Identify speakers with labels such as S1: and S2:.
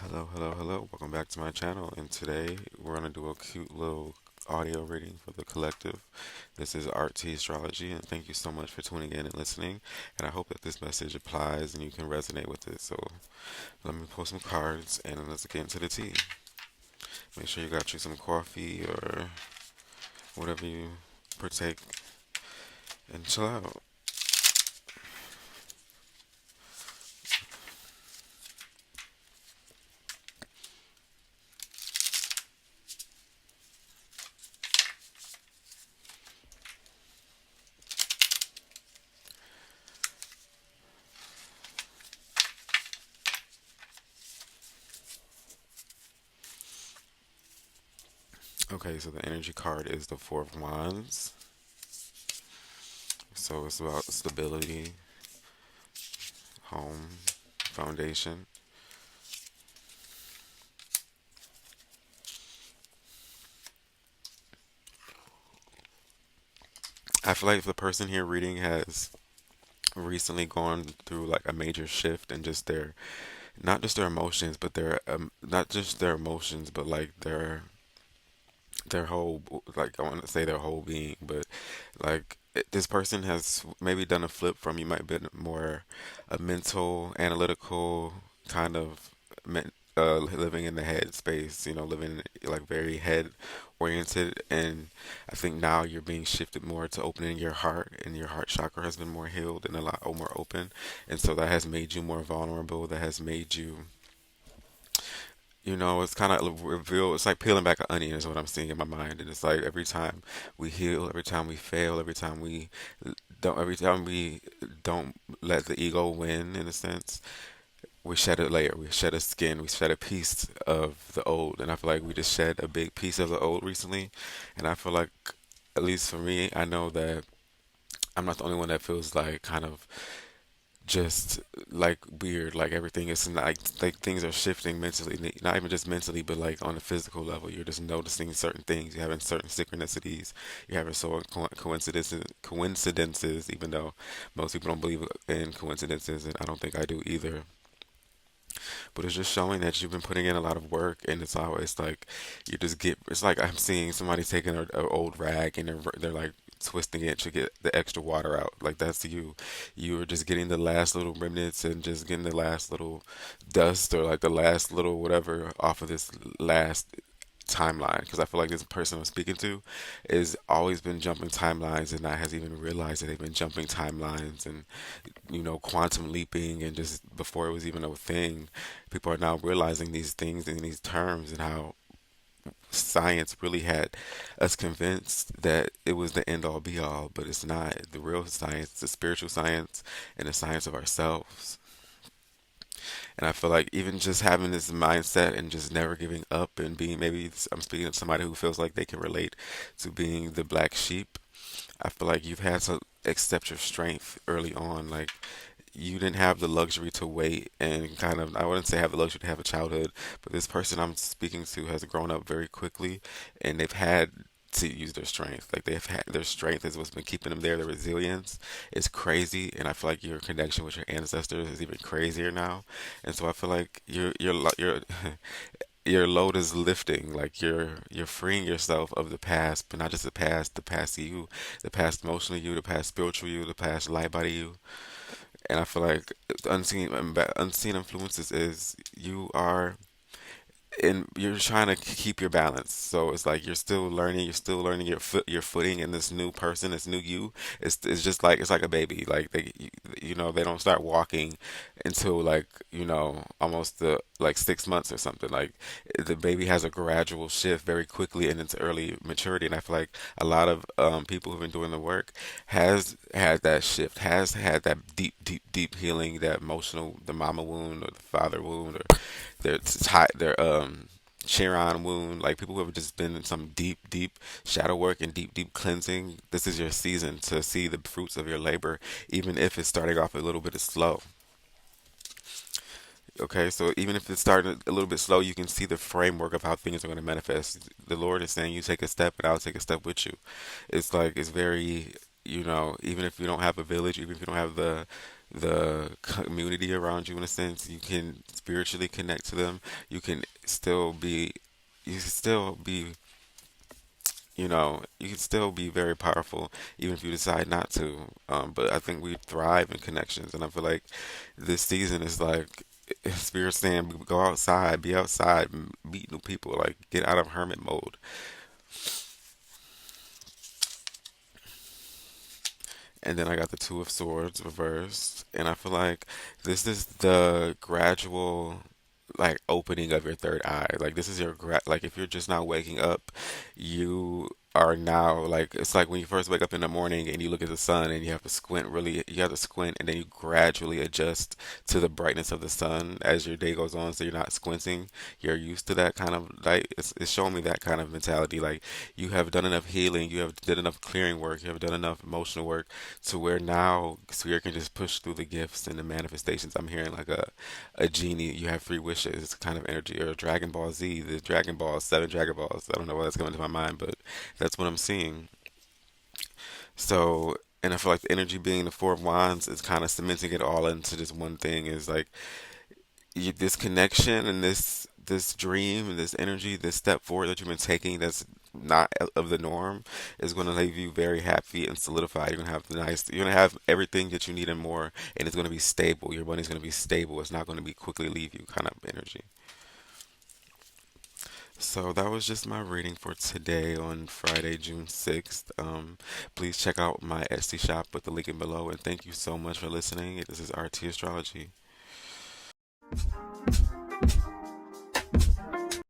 S1: Hello, hello, hello. Welcome back to my channel. And today we're going to do a cute little audio reading for the collective. This is Art T Astrology, and thank you so much for tuning in and listening. And I hope that this message applies and you can resonate with it. So let me pull some cards and let's get into the tea. Make sure you got you some coffee or whatever you partake and chill out. Okay, so the energy card is the Four of Wands. So it's about stability, home, foundation. I feel like the person here reading has recently gone through like a major shift in just their, not just their emotions, but their not just their emotions, but like their whole, like I want to say their whole being, but like this person has maybe done a flip from you might be more a mental, analytical kind of living in the head space, living like very head oriented. And I think now you're being shifted more to opening your heart, and your heart chakra has been more healed and a lot more open. And so that has made you more vulnerable. That has made you, it's kind of reveal. It's like peeling back an onion, is what I'm seeing in my mind. And it's like every time we heal, every time we fail, every time we don't let the ego win, in a sense, we shed a layer, we shed a skin, we shed a piece of the old. And I feel like we just shed a big piece of the old recently. And I feel like, at least for me, I know that I'm not the only one that feels like kind of just like weird, like everything is like things are shifting mentally, not even just mentally, but like on a physical level. You're just noticing certain things, you're having certain synchronicities, you're having so coincidences, even though most people don't believe in coincidences, and I don't think I do either. But it's just showing that you've been putting in a lot of work, and it's always like you just get. It's like I'm seeing somebody taking an old rag and they're like twisting it to get the extra water out. Like that's you. You are just getting the last little remnants and just getting the last little dust or like the last little whatever off of this last timeline, because I feel like this person I'm speaking to is always been jumping timelines and not has even realized that they've been jumping timelines and quantum leaping, and just before it was even a thing, people are now realizing these things and these terms, and how science really had us convinced that it was the end all be all, but it's not. The real science, the spiritual science, and the science of ourselves. And I feel like even just having this mindset and just never giving up and being, maybe I'm speaking to somebody who feels like they can relate to being the black sheep. I feel like you've had to accept your strength early on. Like you didn't have the luxury to wait and kind of, I wouldn't say have the luxury to have a childhood, but this person I'm speaking to has grown up very quickly, and they've had to use their strength. Like they've had their strength is what's been keeping them there. Their resilience is crazy, and I feel like your connection with your ancestors is even crazier now. And so I feel like your load is lifting. Like you're freeing yourself of the past, but not just the past you, the past emotional you, the past spiritual you, the past light body you. And I feel like the unseen influences is you are, and you're trying to keep your balance. So it's like you're still learning your footing in this new person, this new you. It's just like it's like a baby. Like they don't start walking until like almost the like 6 months or something. Like the baby has a gradual shift very quickly and into early maturity. And I feel like a lot of people who've been doing the work has had that shift, has had that deep healing, that emotional, the mama wound or the father wound, or their Chiron wound, like people who have just been in some deep shadow work and deep cleansing. This is your season to see the fruits of your labor, even if it's starting off a little bit slow. Okay, so even if it's starting a little bit slow, you can see the framework of how things are going to manifest. The Lord is saying, "You take a step, and I'll take a step with you." It's like it's very, even if you don't have a village, even if you don't have the community around you in a sense. You can spiritually connect to them. You can still be, you can still be, you can still be very powerful even if you decide not to. But I think we thrive in connections, and I feel like this season is like Spirit saying, go outside, be outside, meet new people, like get out of hermit mode. And then I got the Two of Swords reversed, and I feel like this is the gradual, like opening of your third eye. Like this is your like if you're just now waking up, you are now like it's like when you first wake up in the morning and you look at the sun and you have to squint really, you have to squint and then you gradually adjust to the brightness of the sun as your day goes on, so you're not squinting. You're used to that kind of like it's showing me that kind of mentality. Like you have done enough healing, you have did enough clearing work, you have done enough emotional work to where now Spirit can just push through the gifts and the manifestations. I'm hearing like a genie, you have three wishes kind of energy, or Dragon Ball Z, the Dragon Balls, seven Dragon Balls. I don't know why that's coming to my mind, but that's what I'm seeing. So, and I feel like the energy being the Four of Wands is kind of cementing it all into just one thing. Is like this connection and this dream and this energy, this step forward that you've been taking that's not of the norm is going to leave you very happy and solidified. You're going to have you're going to have everything that you need and more, and it's going to be stable. Your money's going to be stable. It's not going to be quickly leave you kind of energy. So that was just my reading for today on Friday, June 6th. Please check out my Etsy shop with the link in below, and thank you so much for listening. This is RT Astrology.